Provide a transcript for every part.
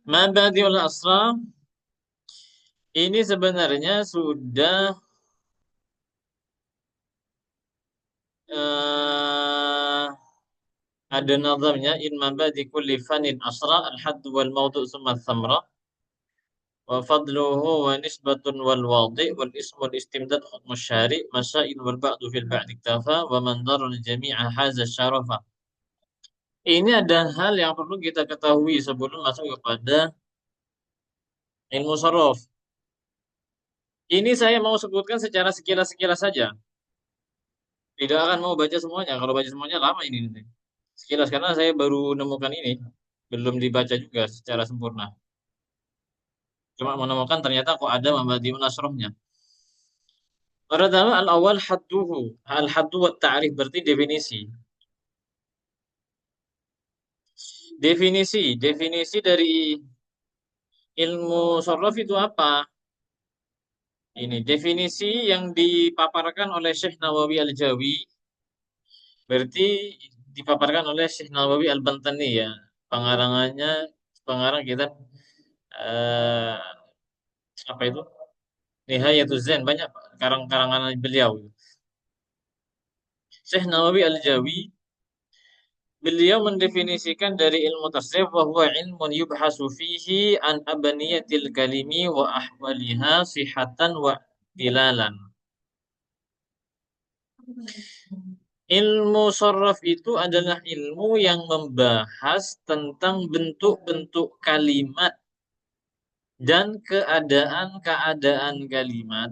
Mabadiul Asra ini sebenarnya sudah eh, ada nazamnya in mabadi kulli fanin asra al-hadd wal mawdu' summa thamra wa fadluhu wa nisbatun wal wadi' wal ism wal istimdad hukmu syari masail wal ba'du fil ba'd iktafa wa man darul jami'a haza syarafa. Ini ada hal yang perlu kita ketahui sebelum masuk kepada ilmu sorof. Ini saya mau sebutkan secara sekilas-sekilas saja. Tidak akan mau baca semuanya. Kalau baca semuanya lama ini nanti. Sekilas karena saya baru menemukan ini. Belum dibaca juga secara sempurna. Cuma menemukan ternyata kok ada mabadiun nasrohnya. Pertama al-awwal hadduhu. Al-haddu wa ta'rif berarti definisi. Definisi dari ilmu sorof itu apa? Ini definisi yang dipaparkan oleh Syekh Nawawi Al-Jawi, berarti dipaparkan oleh Syekh Nawawi Al-Bantani ya. Pengarangannya, pengarang kitab eh, apa itu? Nihayatul Zen, banyak karang-karangan beliau. Syekh Nawawi Al-Jawi, beliau mendefinisikan dari ilmu tasrif bahwa ilmun yubhasu fihi an abaniyatil kalimi wa ahwaliha sihatan wa dilalan. Ilmu sorof itu adalah ilmu yang membahas tentang bentuk-bentuk kalimat dan keadaan-keadaan kalimat.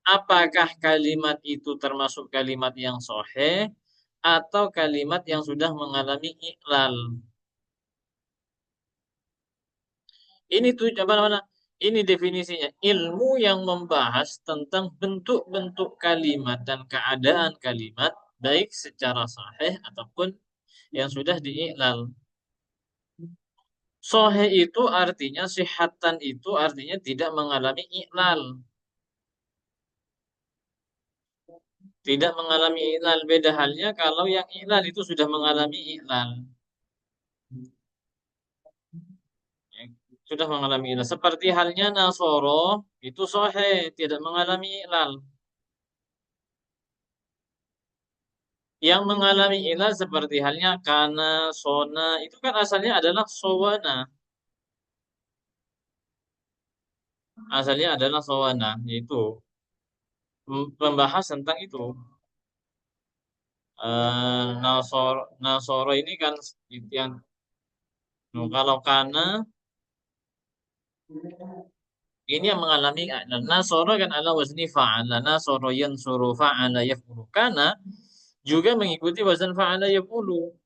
Apakah kalimat itu termasuk kalimat yang sahih atau kalimat yang sudah mengalami iklal? Ini tuh coba mana? Ini definisinya. Ilmu yang membahas tentang bentuk-bentuk kalimat dan keadaan kalimat baik secara sahih ataupun yang sudah diiklal. Sahih itu artinya sihatan itu artinya tidak mengalami iklal. Tidak mengalami iklal. Beda halnya kalau yang iklal itu sudah mengalami iklal. Ya, sudah mengalami iklal. Seperti halnya Nasoro itu sahih, tidak mengalami iklal. Yang mengalami ilah seperti halnya kana, sona, itu kan asalnya adalah sowana. Asalnya adalah sowana, yaitu membahas tentang itu. Nasoro ini kan yang kalau kana ini yang mengalami nasoro kan ala wazni fa'ala, nasoro yansuru fa'ala yaf'ulu. Kana juga mengikuti wazan fa'ala yaf'ulu.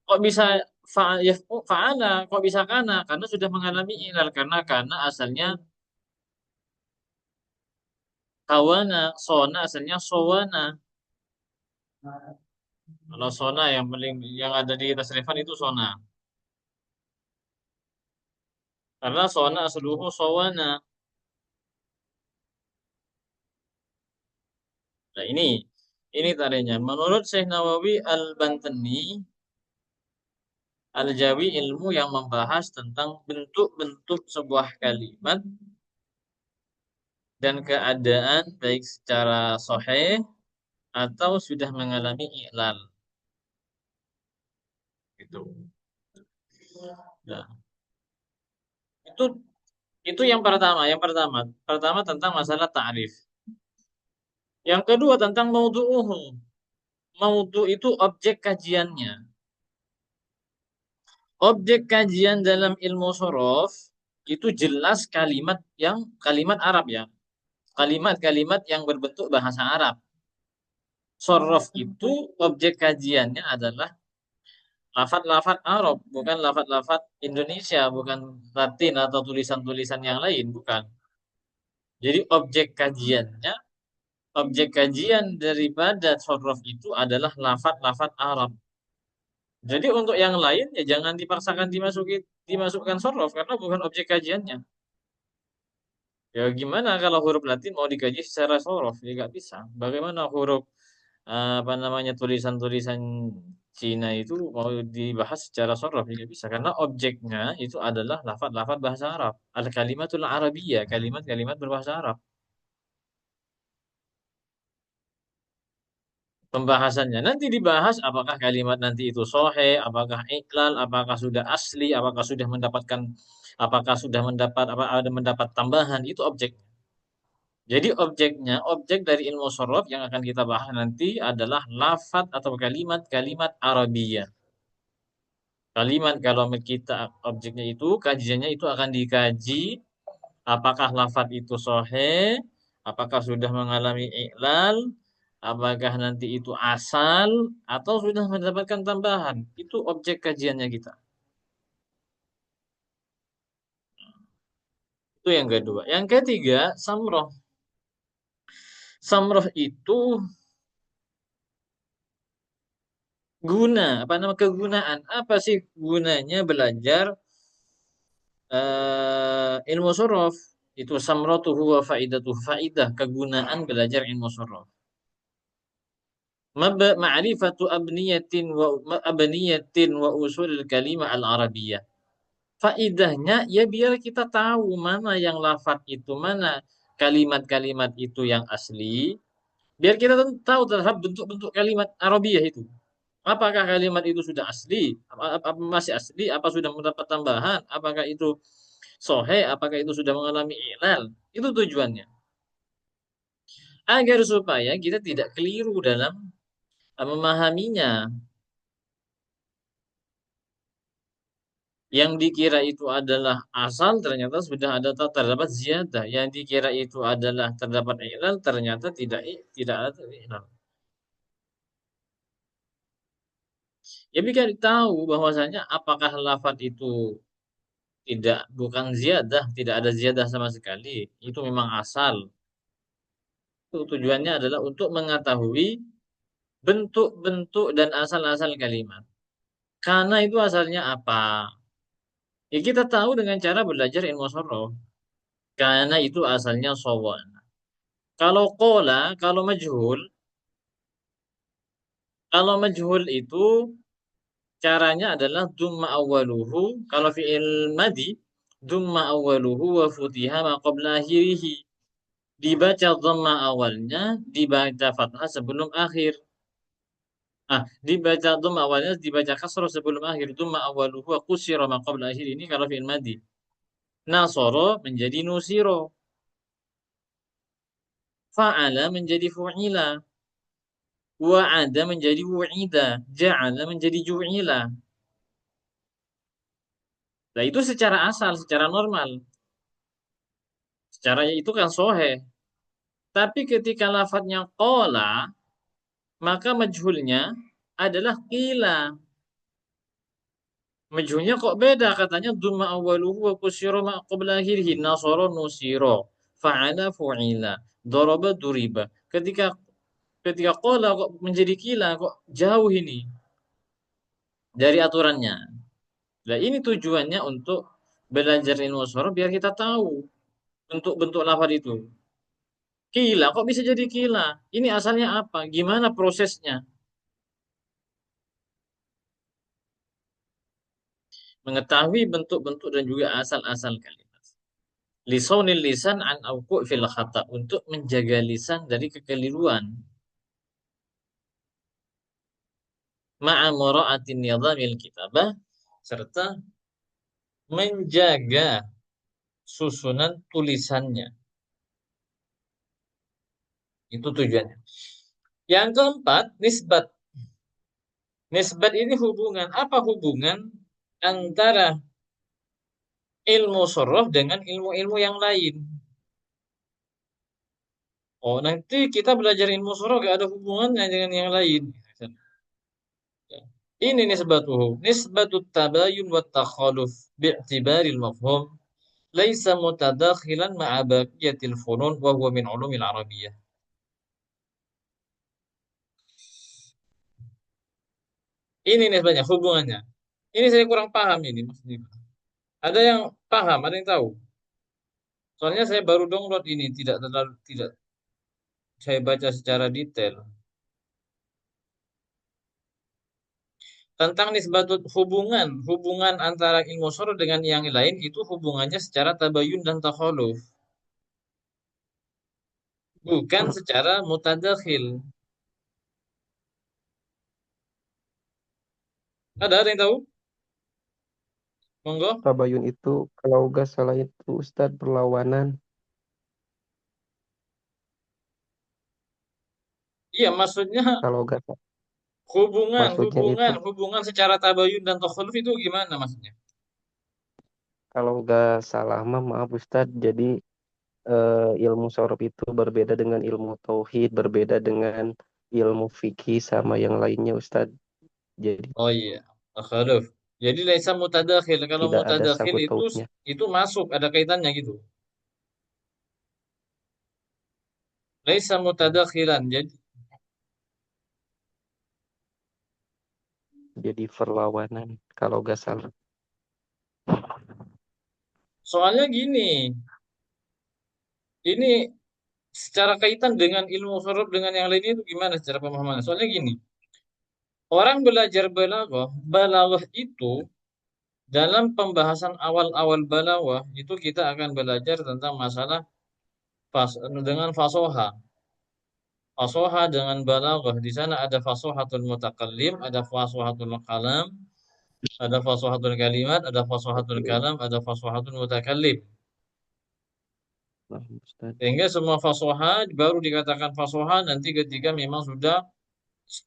Kok bisa fa'ala, kok bisa kana? Karena sudah mengalami ilal, karena kana asalnya kawana, sona asalnya sowana. Kalau sona yang paling yang ada di tasrifan itu sona. Karena sona seluruh sowana. Nah ini tadinya. Menurut Syekh Nawawi Al-Bantani, Al-Jawi ilmu yang membahas tentang bentuk-bentuk sebuah kalimat dan keadaan baik secara sahih atau sudah mengalami i'lal. Gitu. Nah, itu itu yang pertama. Pertama tentang masalah ta'rif. Yang kedua tentang maudhu'uhu. Maudhu itu objek kajiannya. Objek kajian dalam ilmu sorof itu jelas kalimat Arab ya. Kalimat-kalimat yang berbentuk bahasa Arab. Sorof itu objek kajiannya adalah lafat-lafat Arab, bukan lafat-lafat Indonesia, bukan Latin atau tulisan-tulisan yang lain, bukan. Jadi objek kajian daripada sorof itu adalah lafat-lafat Arab. Jadi untuk yang lain ya jangan dipaksakan dimasukkan sorof karena bukan objek kajiannya. Ya gimana kalau huruf Latin mau dikaji secara sorof? Ya nggak bisa. Bagaimana huruf apa namanya tulisan-tulisan Cina itu mau dibahas secara sorof tidak bisa karena objeknya itu adalah lafaz-lafaz bahasa Arab. Al kalimatul Arabiyah, kalimat-kalimat berbahasa Arab. Pembahasannya nanti dibahas apakah kalimat nanti itu sohe, apakah iklal, apakah sudah asli, apakah sudah mendapat apa ada mendapat tambahan itu objek. Jadi objeknya, objek dari ilmu sorof yang akan kita bahas nanti adalah lafaz atau kalimat-kalimat Arabiyah. Kalimat kalau kita objeknya itu kajiannya itu akan dikaji apakah lafaz itu sahih, apakah sudah mengalami iklal, apakah nanti itu asal atau sudah mendapatkan tambahan. Itu objek kajiannya kita. Itu yang kedua. Yang ketiga, samroh. Samroh itu guna, apa nama kegunaan? Apa sih gunanya belajar ilmu sorof? Itu samrotuhu wa faidatuhu faidah, kegunaan belajar ilmu sorof. Ma'rifatu abniyatin wa usul kalimah al-arabiyyah. Faidahnya ya biar kita tahu mana yang lafaz itu, mana kalimat-kalimat itu yang asli, biar kita tahu terhadap bentuk-bentuk kalimat Arabiah itu. Apakah kalimat itu sudah asli, apa masih asli, apa sudah mendapat tambahan, apakah itu sohe, apakah itu sudah mengalami ilal. Itu tujuannya. Agar supaya kita tidak keliru dalam memahaminya. Yang dikira itu adalah asal ternyata sudah ada terdapat ziyadah. Yang dikira itu adalah terdapat ilal ternyata tidak ada ilal. Ya biar tahu bahwasanya apakah lafaz itu bukan ziyadah, tidak ada ziyadah sama sekali. Itu memang asal. Itu tujuannya adalah untuk mengetahui bentuk-bentuk dan asal-asal kalimat. Karena itu asalnya apa? Ya kita tahu dengan cara belajar ilmu sorof. Karena itu asalnya sawan. Kalau kola, kalau majhul itu caranya adalah dumma awaluhu. Kalau fi'il madi, dumma awaluhu wa futiha ma qabla akhirihi. Dibaca dhamma awalnya, dibaca fathah sebelum akhir. Dibaca dhamma awalnya, dibaca kasroh sebelum akhir. Dumma awaluhu wa kusira ma qabla akhir. Ini kalau fi'il madi. Nasoro menjadi nusiro. Fa'ala menjadi fu'ila. Wa'ada menjadi wu'ida. Ja'ala menjadi ju'ila. Nah itu secara asal, secara normal. Secara itu kan sohe. Tapi ketika lafadznya kola, maka majhulnya adalah kila. Majhulnya kok beda? Katanya dumma awaluhu wa kusiro ma qabla akhirih. Nasoro nusiro. Fa'ala fu'ila. Doroba duriba. Ketika kola kok menjadi kila, kok jauh ini dari aturannya. Nah ini tujuannya untuk belajar ilmu sorof biar kita tahu bentuk-bentuk lafaz itu. Kila, kok bisa jadi kila? Ini asalnya apa? Gimana prosesnya? Mengetahui bentuk-bentuk dan juga asal-asal kalimat. Lisaunil lisan an auku fil khata untuk menjaga lisan dari kekeliruan. Ma'a mura'atin nizamil kitabah serta menjaga susunan tulisannya. Itu tujuannya. Yang keempat, nisbat. Nisbat ini hubungan. Apa hubungan antara ilmu sorof dengan ilmu-ilmu yang lain? Oh, nanti kita belajar ilmu surah gak ada hubungannya dengan yang lain. Ini nisbatuhu. Nisbatut tabayun wa takhaluf bi'tibaril mafhum laisa mutadakhilan ma'a baqiyatil funun wa huwa min ulumil arabiyyah. Ini nisbatnya, hubungannya. Ini saya kurang paham ini maksudnya. Ada yang paham, ada yang tahu. Soalnya saya baru download ini, tidak saya baca secara detail. Tentang nisbatut hubungan antara ilmu sorof dengan yang lain itu hubungannya secara tabayun dan takhaluf, bukan secara mutadakhil. Ada yang tahu? Monggo. Tabayun itu kalau nggak salah itu Ustadz perlawanan. Iya, maksudnya Kalau nggak hubungan, maksudnya itu hubungan, hubungan secara tabayun dan takhaluf itu gimana maksudnya? kalau nggak salah mah maaf Ustadz. Jadi ilmu sorop itu berbeda dengan ilmu tauhid, berbeda dengan ilmu fikih sama yang lainnya Ustadz. Jadi Oh iya, takhaluf. Jadi laisa mutadakhil. Kalau tidak ada mutadakhil sangkut itu pautnya. masuk, ada kaitannya gitu. Laisa mutadakhilan. Jadi Jadi perlawanan kalau nggak salah. soalnya gini, ini secara kaitan dengan ilmu sorof dengan yang lainnya itu gimana secara pemahaman? Soalnya gini, orang belajar balaghah, balaghah itu dalam pembahasan awal-awal balaghah itu kita akan belajar tentang masalah dengan fasoha. Fasoha dengan balaghah. Di sana ada fasohatul mutakallim, ada fasohatul kalam, ada fasohatul kalimat, ada fasohatul Oke. kalam, ada fasohatul mutakallim. Nah, Ustadz. Sehingga semua fasoha baru dikatakan fasoha nanti ketika memang sudah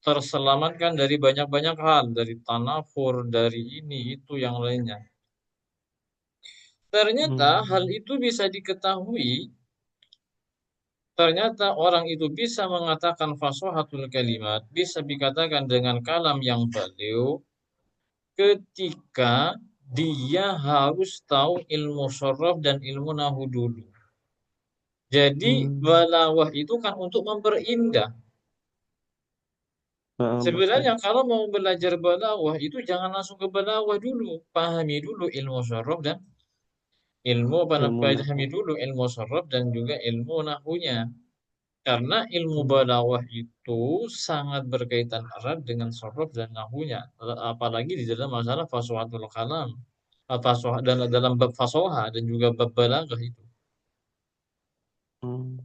terselamatkan dari banyak-banyak hal, dari tanafur, dari ini, itu, yang lainnya. Ternyata hal Hmm. itu bisa diketahui, ternyata orang itu bisa mengatakan fasohatul kalimat, bisa dikatakan dengan kalam yang balighah ketika dia harus tahu ilmu sorof dan ilmu nahu dulu. Jadi Hmm. balaghah itu kan untuk memperindah. Nah, Sebenarnya Ustadz. kalau mau belajar balaghah itu jangan langsung ke balaghah dulu, pahami dulu ilmu sorof dan Ilmu pahami nahu. dulu ilmu sorof dan juga ilmu nahunya. Karena ilmu Hmm. balaghah itu sangat berkaitan erat dengan sorof dan nahunya. Apalagi di dalam masalah faswatul kalam, dan dalam bab fasoha dan juga bab balaghah itu. Hmm.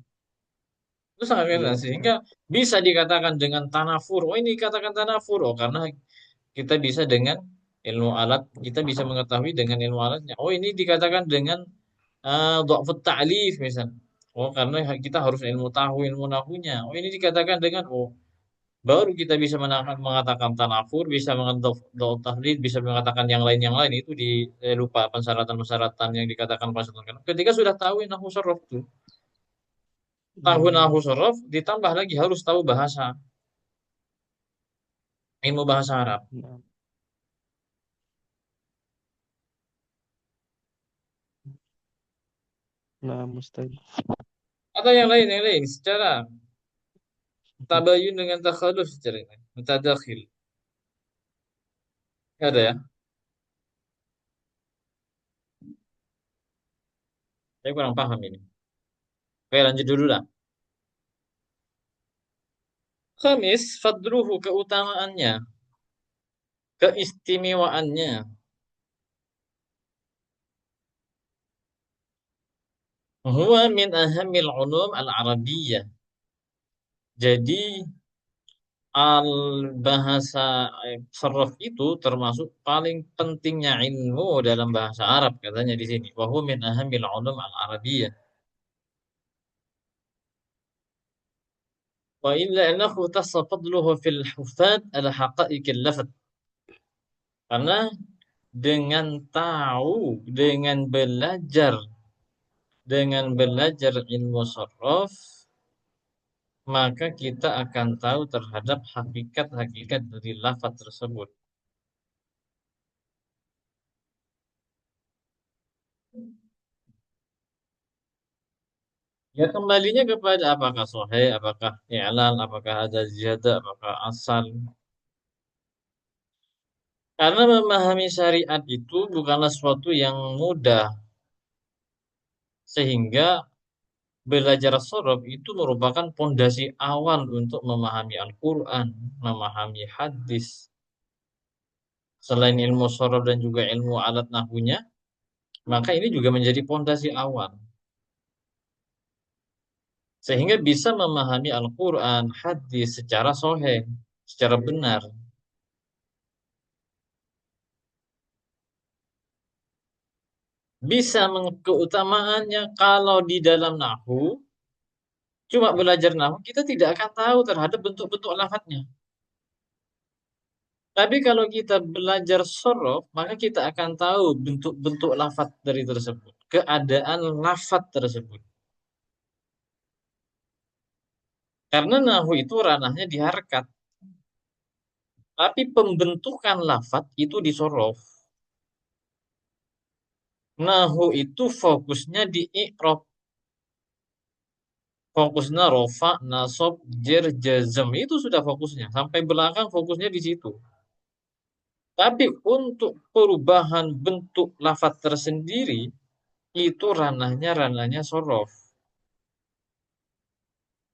Itu sangat Iya kaitan sehingga Ustadz. bisa dikatakan dengan tanafur. Oh, ini dikatakan tanafur. Oh, karena kita bisa dengan ilmu alat, kita bisa mengetahui dengan ilmu alatnya. Oh, ini dikatakan dengan dha'fut ta'lif misalnya. Oh, karena kita harus ilmu tahu, ilmu nahunya. Oh, ini dikatakan dengan baru kita bisa mengatakan tanafur, bisa mengatakan tahlil, bisa mengatakan yang lain itu lupa persyaratan-persyaratan yang dikatakan pasangan. Ketika sudah tahu nahu sorof itu, tahu nahu Hmm. sorof, ditambah lagi harus tahu bahasa, ilmu bahasa Arab. Nah, nah Ustadz. Atau yang lain, secara tabayun dengan takhaluf secara ini, mutadakhil. Nggak ada ya? Saya kurang paham ini. Oke, lanjut dulu lah. Khamis, fadluhu keutamaannya, keistimewaannya. Huwa min ahamil ulum al-arabiyyah. Jadi al bahasa saraf itu termasuk paling pentingnya ilmu dalam bahasa Arab katanya di sini. Wa huwa min ahamil ulum al-arabiyyah. Wa illa annahu tasafadluhu fil hufad ala haqa'iqil lafad. Karena dengan tahu, dengan belajar ilmu saraf, maka kita akan tahu terhadap hakikat-hakikat dari lafaz tersebut. Ya kembalinya kepada apakah sahih, apakah i'lal, apakah ada ziyadah, apakah asal. Karena memahami syariat itu bukanlah sesuatu yang mudah, sehingga belajar sorof itu merupakan pondasi awal untuk memahami Al-Quran, memahami hadis. selain ilmu sorof dan juga ilmu alat nahwunya, maka ini juga menjadi pondasi awal. Sehingga bisa memahami Al-Quran, hadis secara sahih, secara benar. Bisa keutamaannya kalau di dalam nahu, cuma belajar nahu, kita tidak akan tahu terhadap bentuk-bentuk lafadznya. Tapi kalau kita belajar sorof, maka kita akan tahu bentuk-bentuk lafadz dari tersebut, keadaan lafadz tersebut. Karena nahu itu ranahnya di harkat, tapi pembentukan lafadz itu di sorof. Nahu itu fokusnya di i'rab, fokusnya rofa, nasob, jer, jazm, itu sudah fokusnya. Sampai belakang fokusnya di situ. Tapi untuk perubahan bentuk lafadz tersendiri, itu ranahnya sorof.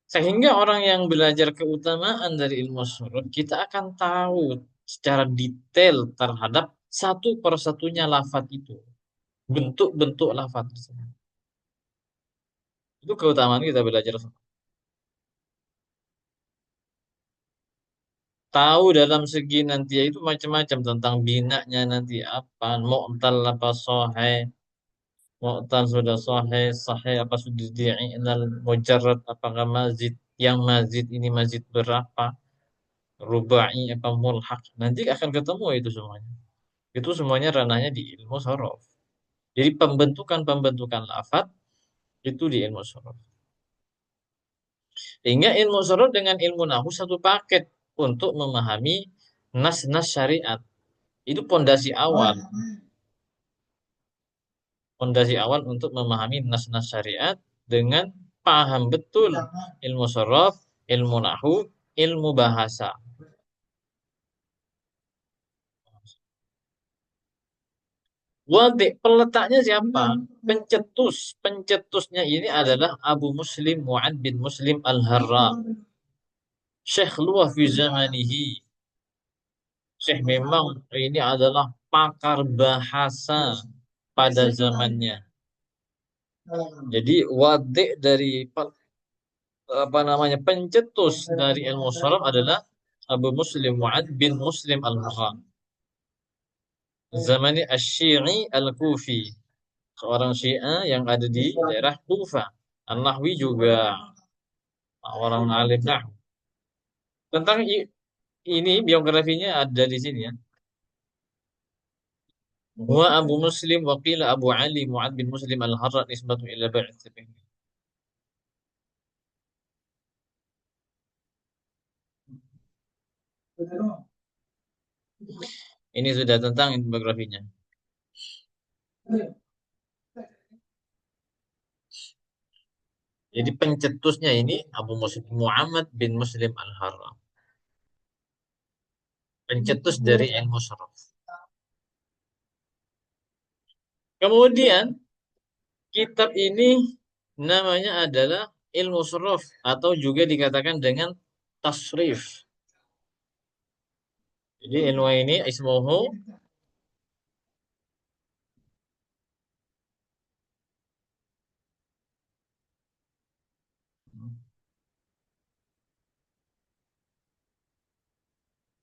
Sehingga orang yang belajar keutamaan dari ilmu sorof, kita akan tahu secara detail terhadap satu persatunya lafadz itu. Bentuk-bentuk lafadz tersebut. Itu keutamaan kita belajar sorof. Tahu dalam segi nanti ya itu macam-macam tentang binanya nanti apa, mu'tal apa sahih, mu'tal sudah sahih, sahih apa sudah di'ilal, mujarrad apakah mazid, yang mazid ini mazid berapa, rubai apa mulhaq, nanti akan ketemu itu semuanya. Itu semuanya ranahnya di ilmu sorof. Jadi pembentukan lafadz itu di ilmu sorof. Sehingga ilmu sorof dengan ilmu nahu satu paket untuk memahami nas-nas syariat. Itu pondasi awal. Pondasi awal untuk memahami nas-nas syariat dengan paham betul ilmu sorof, ilmu nahu, ilmu bahasa. Wadi, peletaknya siapa? Pencetus. Pencetusnya ini adalah Abu Muslim Mu'ad bin Muslim Al-Harra. Syekh luah fi zamanihi. Syekh memang ini adalah pakar bahasa pada zamannya. Jadi wadi dari apa namanya pencetus dari ilmu sharaf adalah Abu Muslim Mu'ad bin Muslim Al-Harra. Zamani Asy-Syi'i Al-Kufi. Seorang Syiah yang ada di daerah Kufa. An-Nahwi juga orang alim nahwu. Tentang ini biografinya ada di sini ya. Wa Abu Muslim wa qila Abu Ali Mu'ad bin Muslim Al-Harra nisbatu ila ba'th. Ini sudah tentang biografinya. Jadi pencetusnya ini Abu Muslim Muhammad bin Muslim Al-Harra. Pencetus dari ilmu syaraf. Kemudian kitab ini namanya adalah ilmu syaraf atau juga dikatakan dengan tasrif. Jadi ilmu ini ismuhu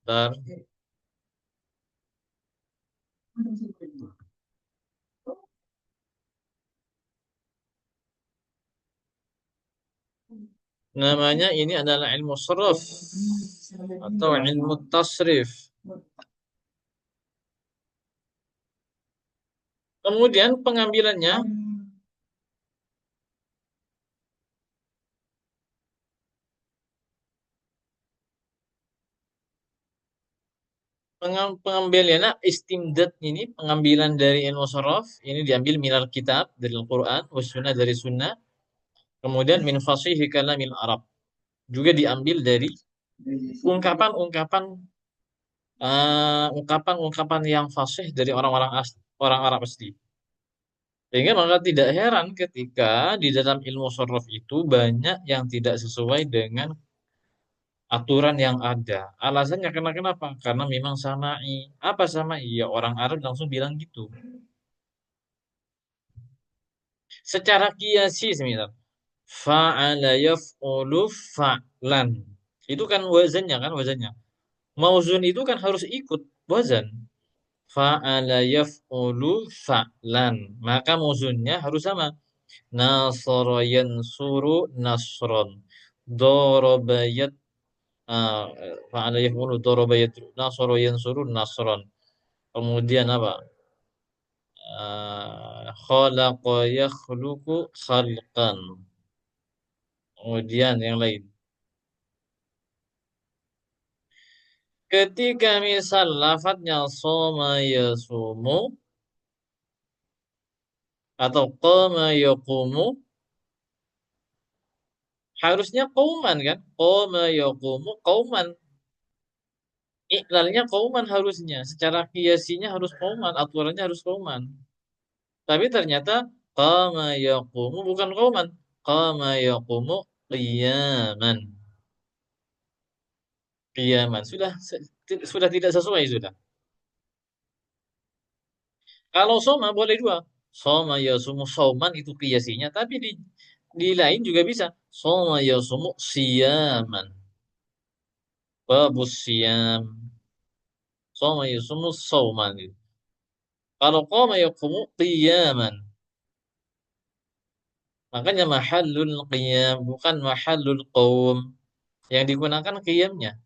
dar namanya ini adalah ilmu syaraf atau ilmu tasrif. Kemudian pengambilannya istimdad ini pengambilan dari ilmu sorof ini diambil minal kitab dari Al-Quran sunnah dari sunnah, kemudian min fasihi kalamil Arab juga diambil dari ungkapan-ungkapan ungkapan-ungkapan yang fasih dari orang Arab asli. Sehingga maka tidak heran ketika di dalam ilmu sorof itu banyak yang tidak sesuai dengan aturan yang ada. Alasannya karena kenapa? Karena memang sama'i. Apa sama'i? Ya orang Arab langsung bilang gitu. Secara kiasi semisal fa'ala yaf'ulu fa'lan. Itu kan wazannya kan wazannya. Mauzun itu kan harus ikut wazan. Fa'ala yaf'ulu fa'lan. Maka mauzunnya harus sama. Nasara yansuru nasron. Daraba Ah, fa'ala yaf'ulu daraba yadrib nasara yansuru nasran. Kemudian apa? Khalaqa yakhluqu khalqan. Kemudian yang lain. Ketika misal lafadznya soma yasumu atau qama yaqumu harusnya qauman kan? Qama yaqumu qauman. Iklalnya qauman harusnya. Secara kiasinya harus qauman, aturannya harus qauman. Tapi ternyata qama yaqumu bukan qauman. Qama yaqumu qiyaman. Qiyaman. Sudah tidak sesuai sudah. Kalau soma boleh dua. Soma yasumu sauman itu qiyasinya, tapi di lain juga bisa. Soma yasumu siyaman. Babus siyam. Soma yasumu sauman itu. Kalau qama yaqumu qiyaman. Makanya mahallul qiyam bukan mahallul qaum. Yang digunakan qiyamnya.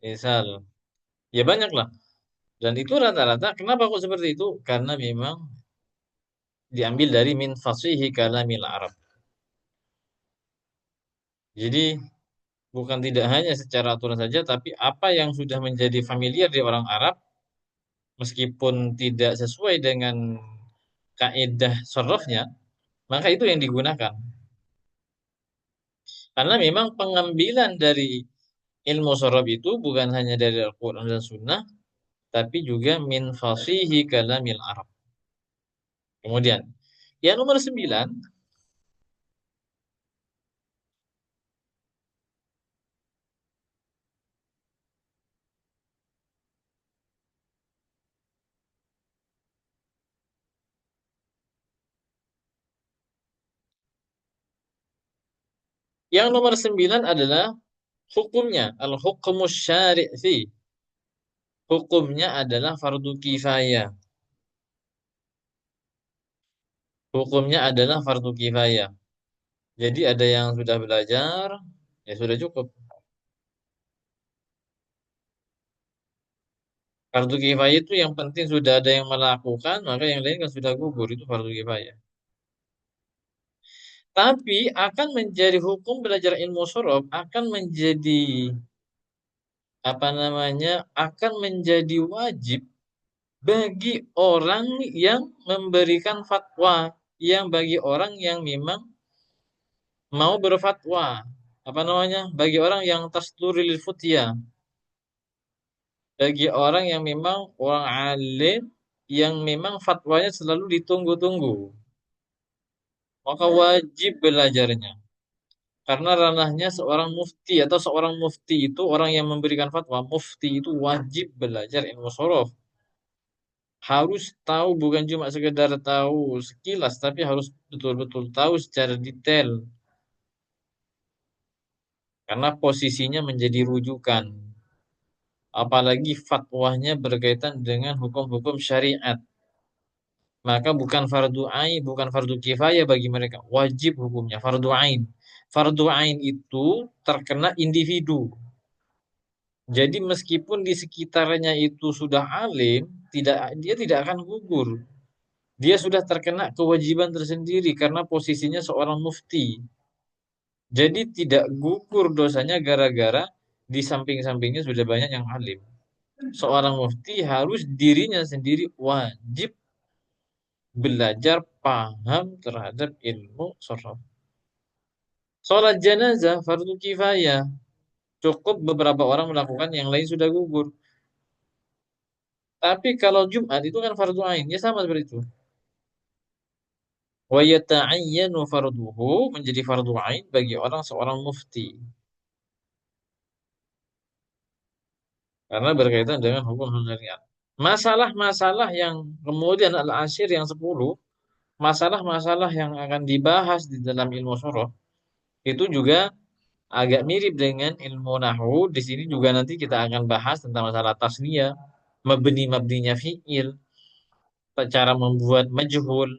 Misal, ya banyak lah. Dan itu rata-rata, kenapa kok seperti itu? Karena memang diambil dari min fasihi kalamil Arab. Jadi bukan tidak hanya secara aturan saja, tapi apa yang sudah menjadi familiar di orang Arab, meskipun tidak sesuai dengan kaidah sorohnya, maka itu yang digunakan. Karena memang pengambilan dari ilmu sorof itu bukan hanya dari Al-Quran dan Sunnah, tapi juga min fasihi kalamil Arab. Kemudian, yang nomor 9, yang nomor 9 adalah hukumnya, al-hukmus syari'i. Hukumnya adalah fardu kifayah. Hukumnya adalah fardu kifayah. Jadi ada yang sudah belajar, ya sudah cukup. Fardu kifayah itu yang penting sudah ada yang melakukan, maka yang lain kan sudah gugur, itu fardu kifayah. Tapi akan menjadi hukum belajar ilmu sorof, akan menjadi apa namanya, akan menjadi wajib bagi orang yang memberikan fatwa, yang bagi orang yang memang mau berfatwa, apa namanya, bagi orang yang tasduril futya, bagi orang yang memang orang alim yang memang fatwanya selalu ditunggu-tunggu, maka wajib belajarnya. Karena ranahnya seorang mufti atau seorang mufti itu orang yang memberikan fatwa, mufti itu wajib belajar ilmu shorof. Harus tahu bukan cuma sekedar tahu sekilas, tapi harus betul-betul tahu secara detail. Karena posisinya menjadi rujukan. Apalagi fatwanya berkaitan dengan hukum-hukum syariat. Maka bukan fardu ain, bukan fardu kifayah bagi mereka. Wajib hukumnya, fardu ain. Fardu ain itu terkena individu. Jadi meskipun di sekitarnya itu sudah alim, dia tidak akan gugur. Dia sudah terkena kewajiban tersendiri karena posisinya seorang mufti. Jadi tidak gugur dosanya gara-gara di samping-sampingnya sudah banyak yang alim. Seorang mufti harus dirinya sendiri wajib belajar paham terhadap ilmu sorof. Sholat jenazah fardu kifayah. Cukup beberapa orang melakukan, yang lain sudah gugur. Tapi kalau Jumat itu kan fardu ain, ya sama seperti itu. Wa yata'ayyanu farduhu, menjadi fardu ain bagi seorang mufti. Karena berkaitan dengan hukum syariat. Masalah-masalah yang kemudian al-ashir yang 10, masalah-masalah yang akan dibahas di dalam ilmu surah itu juga agak mirip dengan ilmu nahwu. Di sini juga nanti kita akan bahas tentang masalah tasniyah, mabninya fi'il, cara membuat majhul,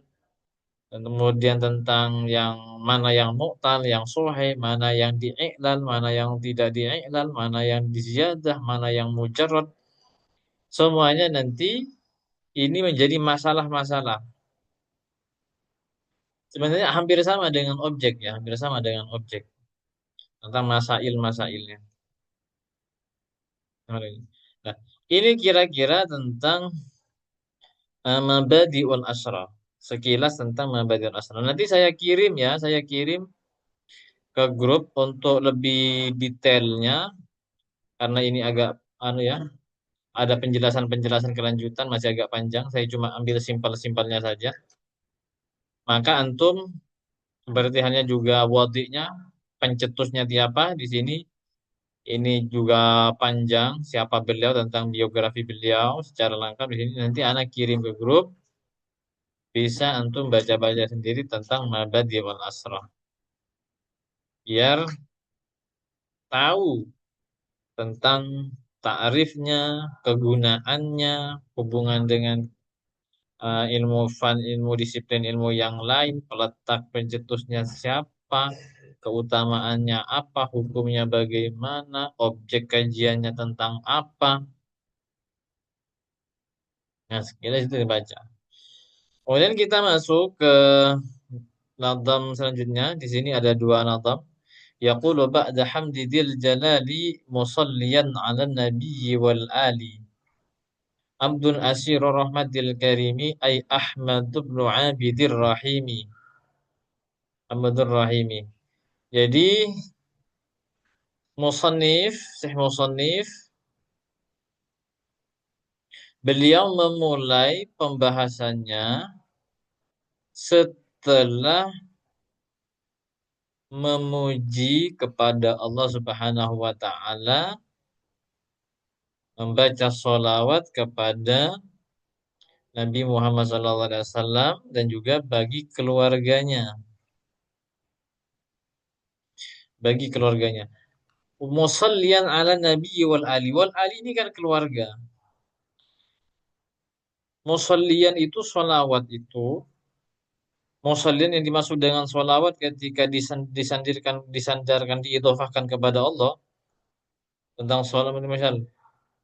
dan kemudian tentang yang mana yang mu'tal, yang sahih, mana yang di'i'lal, mana yang tidak di'i'lal, mana yang diziyadah, mana yang mujarrad. Semuanya nanti ini menjadi masalah-masalah. Sebenarnya hampir sama dengan objek ya, hampir sama dengan objek tentang masail-masailnya. Nah, ini kira-kira tentang mabadi'ul asra. Sekilas tentang mabadi'ul asra. Nanti saya kirim ya, saya kirim ke grup untuk lebih detailnya karena ini agak anu ya, ada penjelasan-penjelasan kelanjutan masih agak panjang. Saya cuma ambil simpel-simpelnya saja. Maka antum berarti hanya juga wadiknya, pencetusnya siapa di sini. Ini juga panjang siapa beliau, tentang biografi beliau secara lengkap di sini. Nanti anak kirim ke grup, bisa antum baca-baca sendiri tentang mabadi wal asrah. Biar tahu tentang ta'rifnya, kegunaannya, hubungan dengan ilmu ilmu disiplin ilmu yang lain, peletak pencetusnya siapa, keutamaannya apa, hukumnya bagaimana, objek kajiannya tentang apa. Nah, sekilas itu dibaca. Kemudian kita masuk ke nadam selanjutnya. Di sini ada dua nadam. Yaqulu ba'da hamdi dzil jalali musalliyan 'alan nabiyyi wal ali. Abdul Asir Rahmatil Karimi ay Ahmad bin Abidir Rahimi. Ahmadur Rahimi. Jadi musannif, Syekh musannif, beliau memulai pembahasannya setelah memuji kepada Allah Subhanahu wa taala, membaca sholawat kepada Nabi Muhammad SAW dan juga bagi keluarganya. Musallian ala Nabi wal ali. Wal ali ini kan keluarga. Musallian itu sholawat itu. Musallian yang dimaksud dengan sholawat ketika disandarkan, diidhofahkan kepada Allah. Tentang sholawat misal.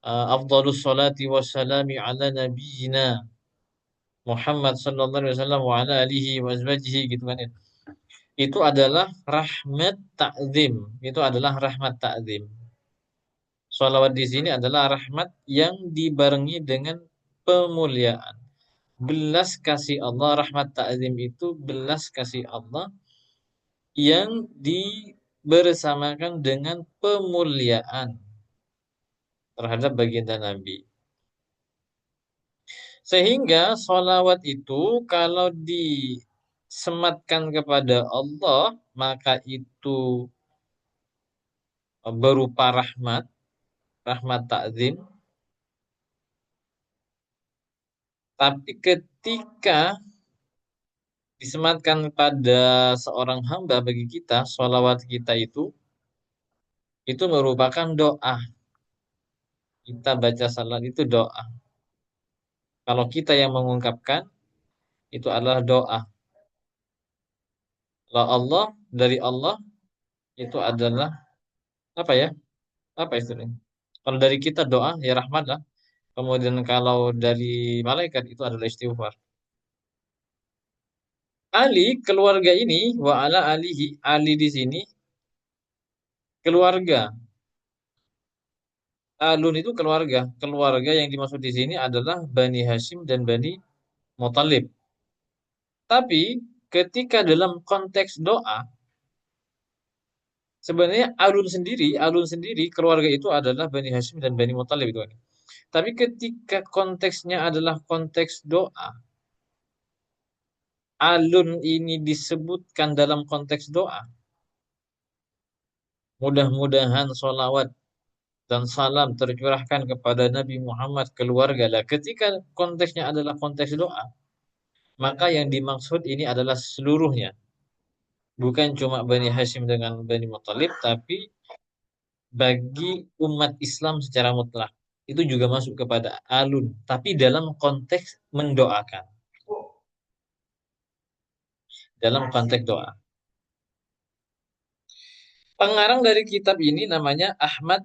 Afdalus salati wassalami ala nabiyyina Muhammad sallallahu alaihi wasallam wa ala alihi wa azwajihi gitu kan ya. Itu adalah rahmat ta'zim. Itu adalah rahmat ta'zim. Sholawat di sini adalah rahmat yang dibarengi dengan pemuliaan. Belas kasih Allah, rahmat ta'zim itu belas kasih Allah yang dibersamakan dengan pemuliaan terhadap baginda Nabi. Sehingga sholawat itu kalau disematkan kepada Allah, maka itu berupa rahmat ta'zim. Tapi ketika disematkan pada seorang hamba bagi kita, sholawat kita itu merupakan doa. Kita baca salat itu doa. Kalau kita yang mengungkapkan, itu adalah doa. Kalau Allah, dari Allah, itu adalah apa ya? Apa istilahnya? Kalau dari kita doa, ya rahmat lah. Kemudian kalau dari malaikat itu adalah istighfar. Ali, keluarga ini, wa ala alihi, Ali di sini, keluarga. Alun itu keluarga. Keluarga yang dimaksud di sini adalah Bani Hashim dan Bani Muthalib. Tapi ketika dalam konteks doa, sebenarnya alun sendiri keluarga itu adalah Bani Hashim dan Bani Muthalib itu. Tapi ketika konteksnya adalah konteks doa, alun ini disebutkan dalam konteks doa, mudah-mudahan sholawat dan salam tercurahkan kepada Nabi Muhammad keluarga lah. Ketika konteksnya adalah konteks doa, maka yang dimaksud ini adalah seluruhnya. Bukan cuma Bani Hashim dengan Bani Muthalib, tapi bagi umat Islam secara mutlak. Itu juga masuk kepada alun, tapi dalam konteks mendoakan. Dalam konteks doa. Pengarang dari kitab ini namanya Ahmad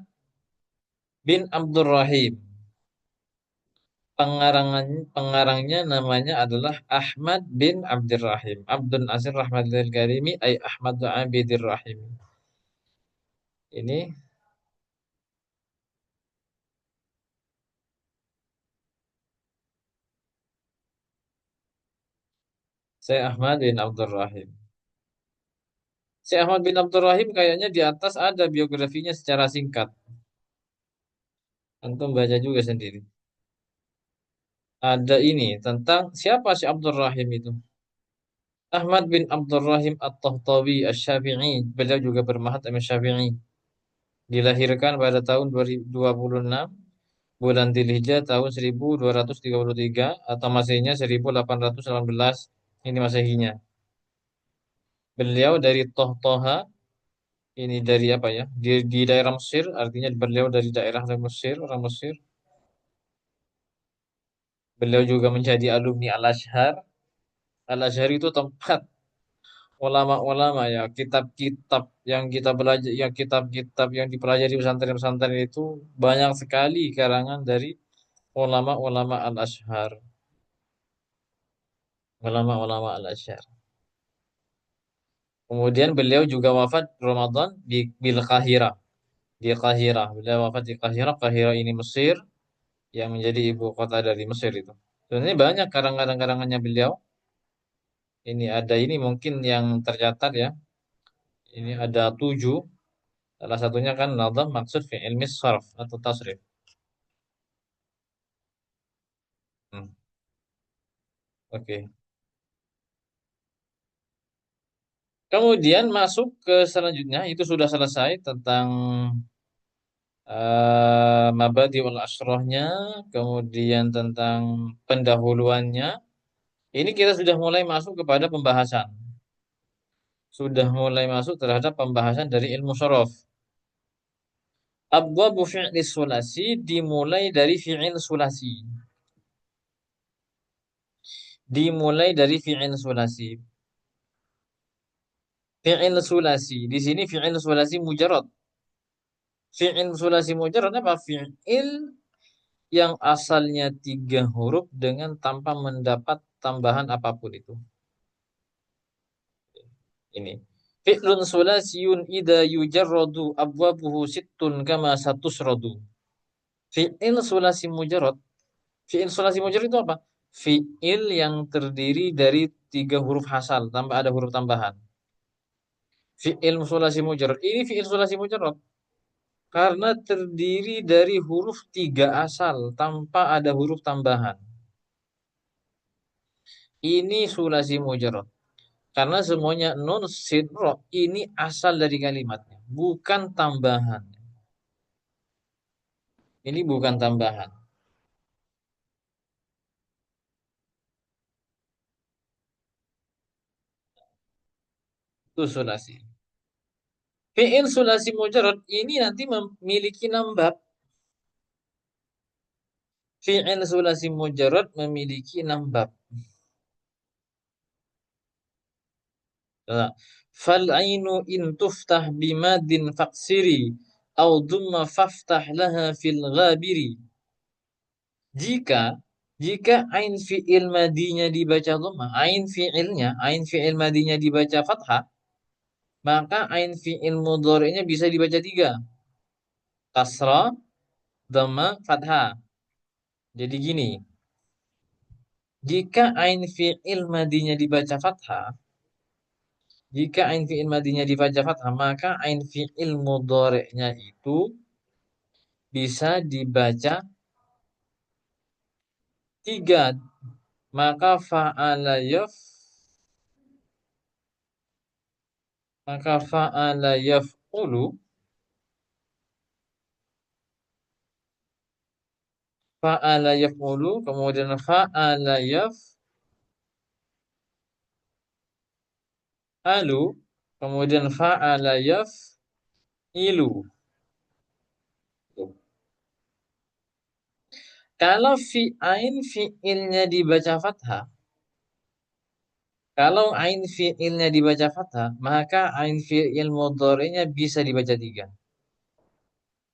bin Abdurrahim. Pengarangnya namanya adalah Ahmad bin Abdurrahim. Abdul Nasir Rahmatul Karimi ay Ahmad Abidir Rahim. Ini saya Ahmad bin Abdurrahim. Saya Ahmad bin Abdurrahim kayaknya di atas ada biografinya secara singkat. Antum baca juga sendiri. Ada ini tentang siapa si Abdurrahim itu. Ahmad bin Abdurrahim At-Tahtawi Asy-Syafi'i. Beliau juga bermahat Imam Syafi'i. Dilahirkan pada tahun 2026 bulan Dzulhijjah tahun 1233 atau Masehinya 1818. Ini Masehinya. Beliau dari Tohtoha, ini dari apa ya? Di daerah Mesir, artinya beliau dari daerah Mesir, orang Mesir. Beliau juga menjadi alumni Al-Azhar. Al-Azhar itu tempat ulama-ulama ya, kitab-kitab yang kita belajar, yang kitab-kitab yang dipelajari pesantren-pesantren itu banyak sekali karangan dari ulama-ulama Al-Azhar. Ulama-ulama Al-Azhar. Kemudian beliau juga wafat Ramadan di Bil Qahira, di Qahira. Beliau wafat di Qahira. Qahira ini Mesir yang menjadi ibu kota dari Mesir itu. Dan ini banyak karangan-karangannya beliau. Ini ada ini mungkin yang tercatat ya. Ini ada 7. Salah satunya kan nadham maksud fi ilmi sarf atau tasrif. Hmm, oke. Kemudian masuk ke selanjutnya itu sudah selesai tentang mabadi'ul asrohnya, kemudian tentang pendahuluannya. Ini kita sudah mulai masuk kepada pembahasan. Sudah mulai masuk terhadap pembahasan dari ilmu sorof. Abwabu fi'li sulasi dimulai dari fi'il sulasi. Dimulai dari fi'il sulasi. Fi'il sulasi. Di sini fi'il sulasi mujarad. Fi'il sulasi mujarad apa? Fi'il yang asalnya 3 huruf dengan tanpa mendapat tambahan apapun itu. Ini. Fi'lun sulasiyun idha yujarradu abwabuhu sittun kama satusradu. Fi'il sulasi mujarad. Fi'il sulasi mujarad itu apa? Fi'il yang terdiri dari 3 huruf asal tanpa ada huruf tambahan. Fi'il sulasi mujarad. Ini fi'il sulasi mujarad. Karena terdiri dari huruf 3 asal tanpa ada huruf tambahan. Ini sulasi mujarad. Karena semuanya nun sin ro ini asal dari kalimatnya, bukan tambahan. Ini bukan tambahan. Itu sulasi. Fi'il sulasi mujarad ini nanti memiliki 6 bab. Fi'il sulasi mujarad memiliki 6 bab. Nah, fal ainu in tuftah bimadin faksiri au dumma faftah laha fil ghabiri. Jika jika ain fi'il madinya dibaca dhamma, ain fi'il madinya dibaca fathah, maka ain fi'il mudhari'nya bisa dibaca 3. Kasrah, dhamma, fathah. Jadi gini, jika ain fi'il madinya dibaca fathah, jika ain fi'il madinya dibaca fathah, maka ain fi'il mudhari'nya itu bisa dibaca 3. Maka fa'ala Maka fa'ala yaf'ulu, fa'ala yaf'ulu, kemudian fa'ala yaf'alu, kemudian fa'ala yaf'ilu. Kalau fi'ilnya dibaca fathah, kalau ain fi'ilnya dibaca fathah, maka ain fi'il mudhari'nya bisa dibaca tiga.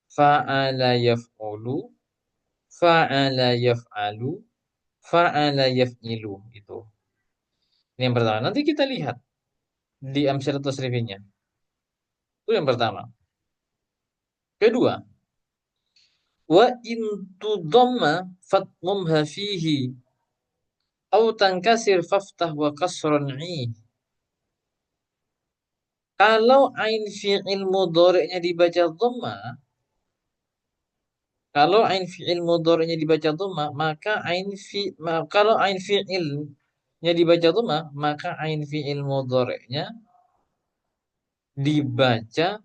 Fa'ala yaf'ulu, fa'ala yaf'alu, fa'ala yaf'ilu. Itu. Ini yang pertama. Nanti kita lihat di amsalatus tasrifiynya. Itu yang pertama. Kedua, wa in tudamma fatmumha fihi au tankasir faftah wa kasrun i. Kalau ain fi'il mudhari'nya dibaca dhamma, kalau ain fi'il mudhari'nya dibaca dhamma, maka kalau ain fi'ilnya dibaca dhamma, maka ain fi'il mudhari'nya dibaca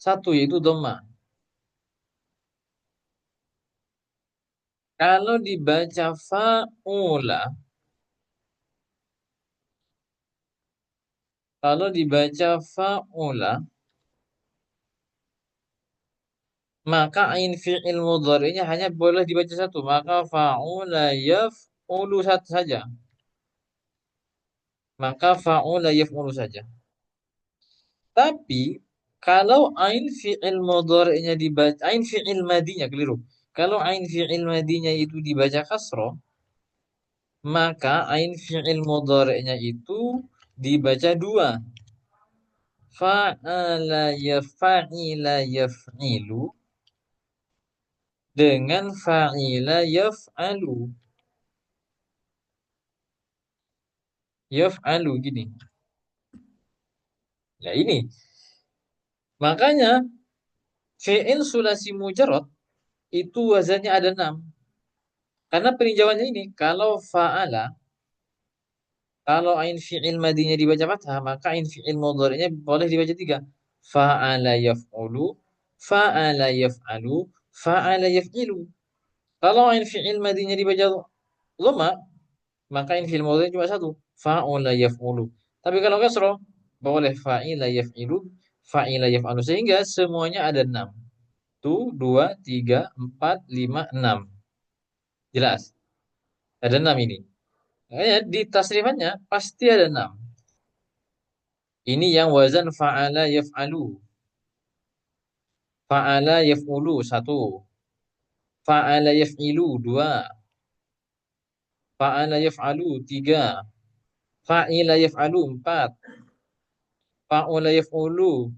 satu yaitu dhamma. Kalau dibaca fa'ula, kalau dibaca fa'ula, maka ain fi'il mudhari'nya hanya boleh dibaca satu. Maka fa'ula yaf'ulu satu saja. Maka fa'ula yaf'ulu saja. Tapi kalau ain fi'il mudhari'nya dibaca, ain fi'il madinya keliru. Kalau ain fi'il madinya itu dibaca kasroh, maka ain fi'il mudhari'nya itu dibaca dua. Fa'ala yaf'ila yaf'ilu dengan fa'ila yaf'alu. Yaf'alu gini. Nah ini. Makanya fi'il sulasi mujarrad itu wazannya ada 6. Karena peninjauannya ini, kalau ain fi'il madinya dibaca fathah, maka ain fi'il mudhari'nya boleh dibaca 3. Fa'ala yaf'ulu, fa'ala yaf'alu, fa'ala yaf'ilu. Kalau ain fi'il madinya dibaca dhamma, maka ain fi'il mudhari'nya cuma satu. Fa'ula yaf'ulu. Tapi kalau kasroh, boleh fa'ila yaf'ilu, fa'ila yaf'alu. Sehingga semuanya ada 6. 2, 3, 4, 5, 6. Jelas. Ada 6 ini. Makanya di tasrifannya pasti ada 6. Ini yang wazan fa'ala yaf'alu. Fa'ala yaf'ulu 1. Fa'ala yaf'ilu 2. Fa'ala yaf'alu 3. Fa'ila yaf'alu 4. Fa'ula yaf'ulu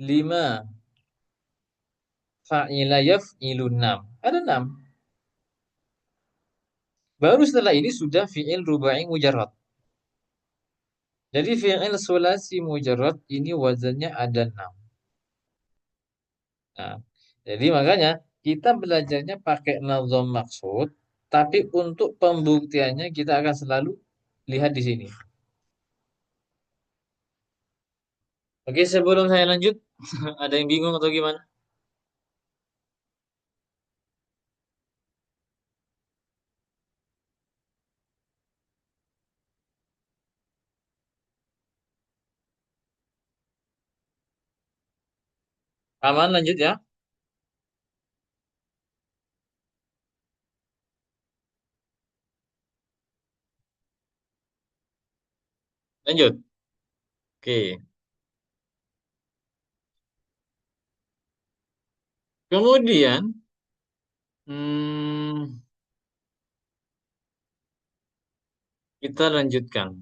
5. Fa'ila yaf'ilu 6. Ada 6. Baru setelah ini sudah fi'il rubai mujarrad. Jadi fi'il sulasi mujarrad ini wazannya ada 6. Nah, jadi makanya kita belajarnya pakai nazam maksud, tapi untuk pembuktiannya kita akan selalu lihat di sini. Oke, sebelum saya lanjut, ada yang bingung atau gimana? Aman, lanjut ya. Lanjut. Oke. Kemudian, hmm, kita lanjutkan.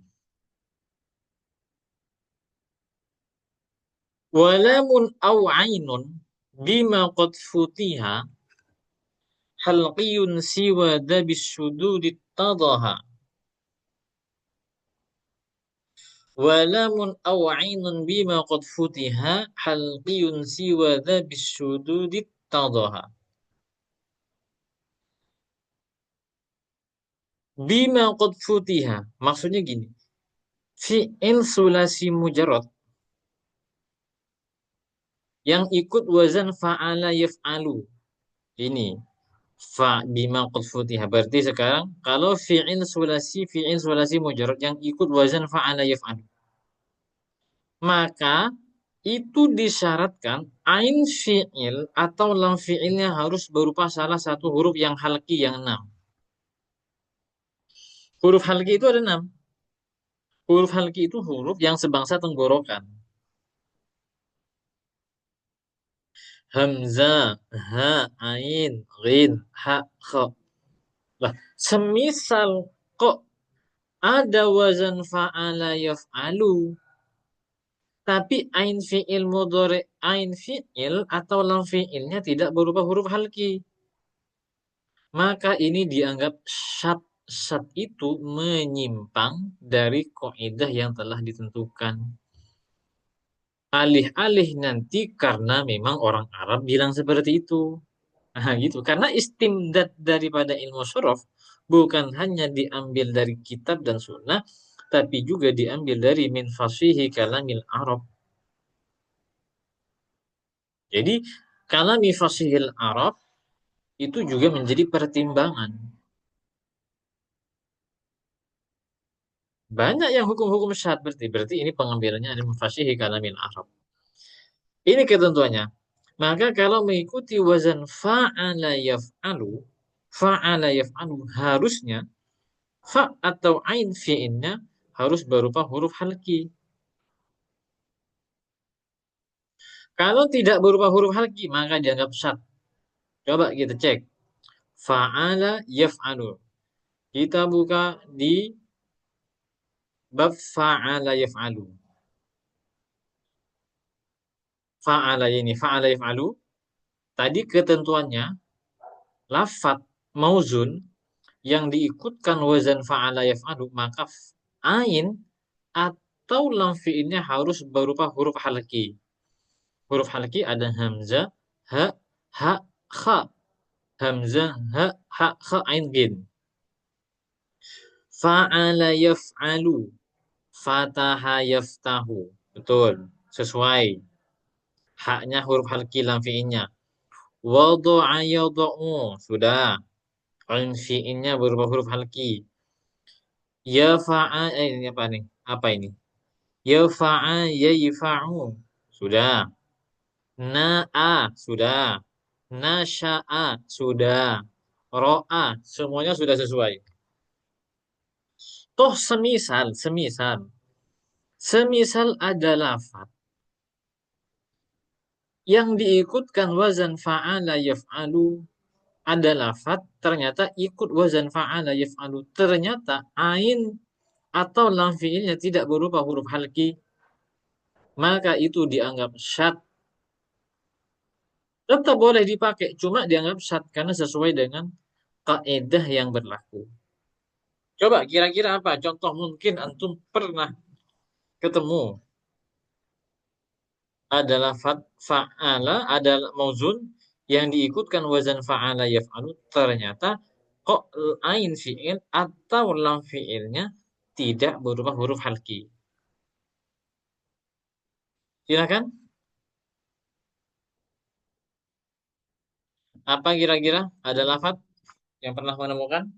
Walamun aw ainun bima qad futiha halqiyun siwa dabis syududi tadaha. Walamun aw ainun bima qad futiha halqiyun siwa dabis syududi tadaha. Bima qad futiha. Maksudnya gini. Fi'il sulasi mujarrad yang ikut wazan fa'ala yaf'alu. Ini fa bima qad futiha. Berarti sekarang kalau fi'il sulasi mujarrad yang ikut wazan fa'ala yaf'alu, maka itu disyaratkan ain fi'il atau lam fi'ilnya harus berupa salah satu huruf yang halki yang enam. Huruf halki itu ada enam. Huruf halki itu huruf yang sebangsa tenggorokan. Hamzah, ha, ain, ghin, ha, kha. Lah, semisal kok ada wazan fa'ala yaf'alu, tapi ain fi'il mudhari, ain fi'il atau lam fi'ilnya tidak berupa huruf halki. Maka ini dianggap syad. Syad itu menyimpang dari kaidah yang telah ditentukan. Alih-alih nanti karena memang orang Arab bilang seperti itu. Nah, gitu. Karena istimdad daripada ilmu sorof bukan hanya diambil dari kitab dan sunnah, tapi juga diambil dari min fasihi kalamil Arab. Jadi, kalami fasihil Arab itu juga menjadi pertimbangan. Banyak yang hukum-hukum syad berarti ini pengambilannya dari mufasihi kalamil Arab. Ini ketentuannya. Maka kalau mengikuti wazan fa'ala yaf'alu harusnya fa atau ain fi'ilnya harus berupa huruf halki. Kalau tidak berupa huruf halki maka dianggap syad. Coba kita cek. Fa'ala yaf'alu. Kita buka di bab fa'ala yaf'alu. Fa'ala yaf'alu. Tadi ketentuannya lafat mauzun yang diikutkan wazan fa'ala yaf'alu maka ain atau lam fi'ilnya harus berupa huruf halki. Huruf halki ada hamzah, ha, ha, kha. Hamzah, ha, ha, kha, ain, gin. Fa'ala yaf'alu. Fataha yaftahu. Betul. Sesuai. Haknya huruf halki lam fi'ilnya. Wadu'a yadu'u. Sudah. Ain fi'ilnya berupa huruf halki. Ya fa'a, ini apa nih? Apa ini? Ya fa'a, ya yifa'u. Sudah. Na'a. Sudah. Nasya'a. Sudah. Ro'a. Semuanya sudah sesuai. Toh semisal ada lafaz yang diikutkan wazan fa'ala yaf'alu, ada lafaz ternyata ikut wazan fa'ala yaf'alu, ternyata ain atau lam fi'ilnya tidak berupa huruf halki, maka itu dianggap syad. Tetap boleh dipakai, cuma dianggap syad karena sesuai dengan kaidah yang berlaku. Coba kira-kira apa contoh mungkin antum pernah ketemu adalah fa'ala, ada mauzun yang diikutkan wazan fa'ala yaf'alu, ternyata kok ain fi'il atau lam fi'ilnya tidak berupa huruf halki. Silakan. Apa kira-kira ada lafaz yang pernah menemukan?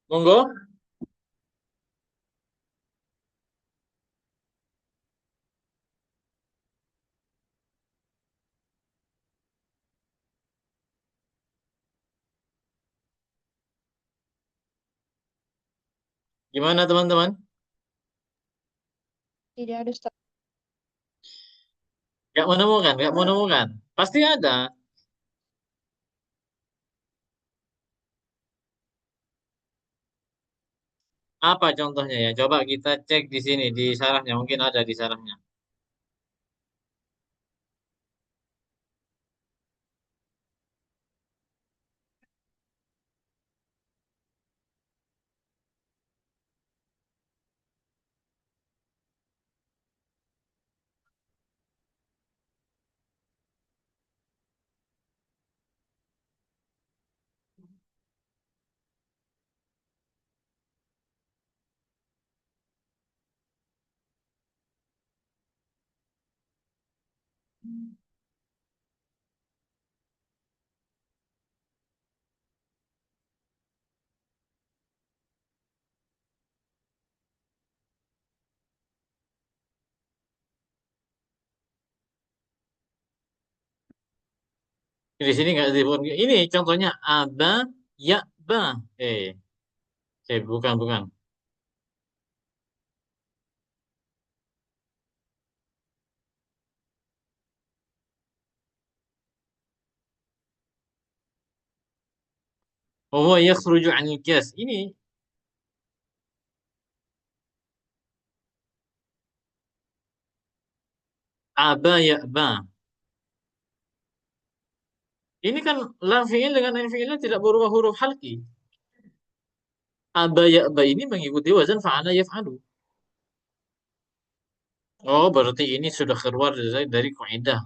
Monggo. Gimana teman-teman? Tidak ada Ustaz. Gak menemukan. Pasti ada. Apa contohnya ya? Coba kita cek di sini di sarahnya, mungkin ada di sarahnya. Di sini nggak disebut. Ini contohnya aba, ya, ba. Eh, bukan, bukan. Oh, yakhruju anil qiyas. Ini aba, ya, ba. Ini kan lam fi'il dengan lam fi'ilnya tidak berubah huruf halki. Aba, ya, ba ini mengikuti wazan fa'ala yaf'alu. Oh, berarti ini sudah keluar dari kaidah.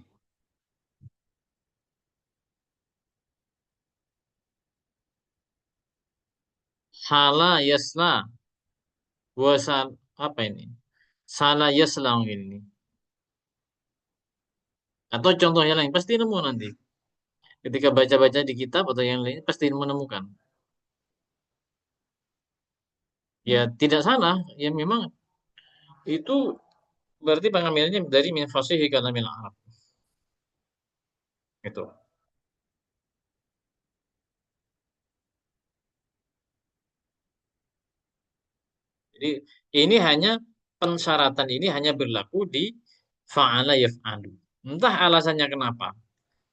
Salah yasla. Wasal apa ini? Salah yasla mungkin ini. Atau contoh yang lain pasti nemu nanti. Ketika baca-baca di kitab atau yang lain pasti menemukan. Ya tidak salah. Ya memang itu berarti pengambilannya dari min fasihi kalamil Arab. Itu. Jadi ini hanya pensyaratan ini hanya berlaku di fa'ala yaf'alu. Entah alasannya kenapa.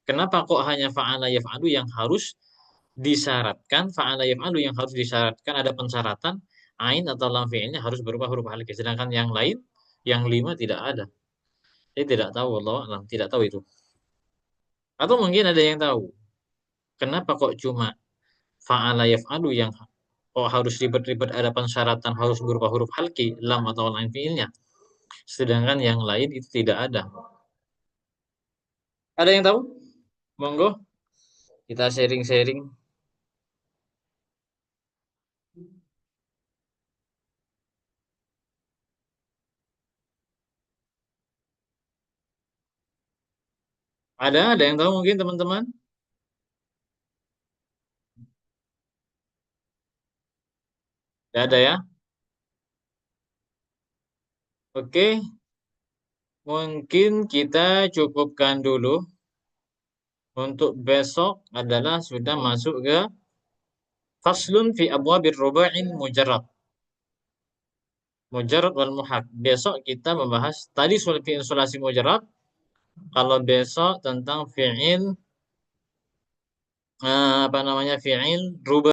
Kenapa kok hanya fa'ala yaf'alu yang harus disyaratkan, fa'ala yaf'alu yang harus disyaratkan ada pensyaratan, ain atau lam fi'ilnya harus berubah huruf alif. Sedangkan yang lain, yang lima tidak ada. Saya tidak tahu, Allah alam, tidak tahu itu. Atau mungkin ada yang tahu. Kenapa kok cuma fa'ala yaf'alu yang kok harus ribet-ribet ada pensyaratan harus berubah huruf halki, lam atau lain fi'ilnya. Sedangkan yang lain itu tidak ada. Ada yang tahu? Monggo, kita sharing-sharing. Ada yang tahu mungkin teman-teman? Tidak ada ya? Oke, mungkin kita cukupkan dulu. Untuk besok adalah sudah masuk ke faslun fi abwabir ruba'in mujarrad. Mujarrad wal muhak. Besok kita membahas tadi fi'il sulasi mujarrad. Kalau besok tentang fi'il apa namanya fi'il ruba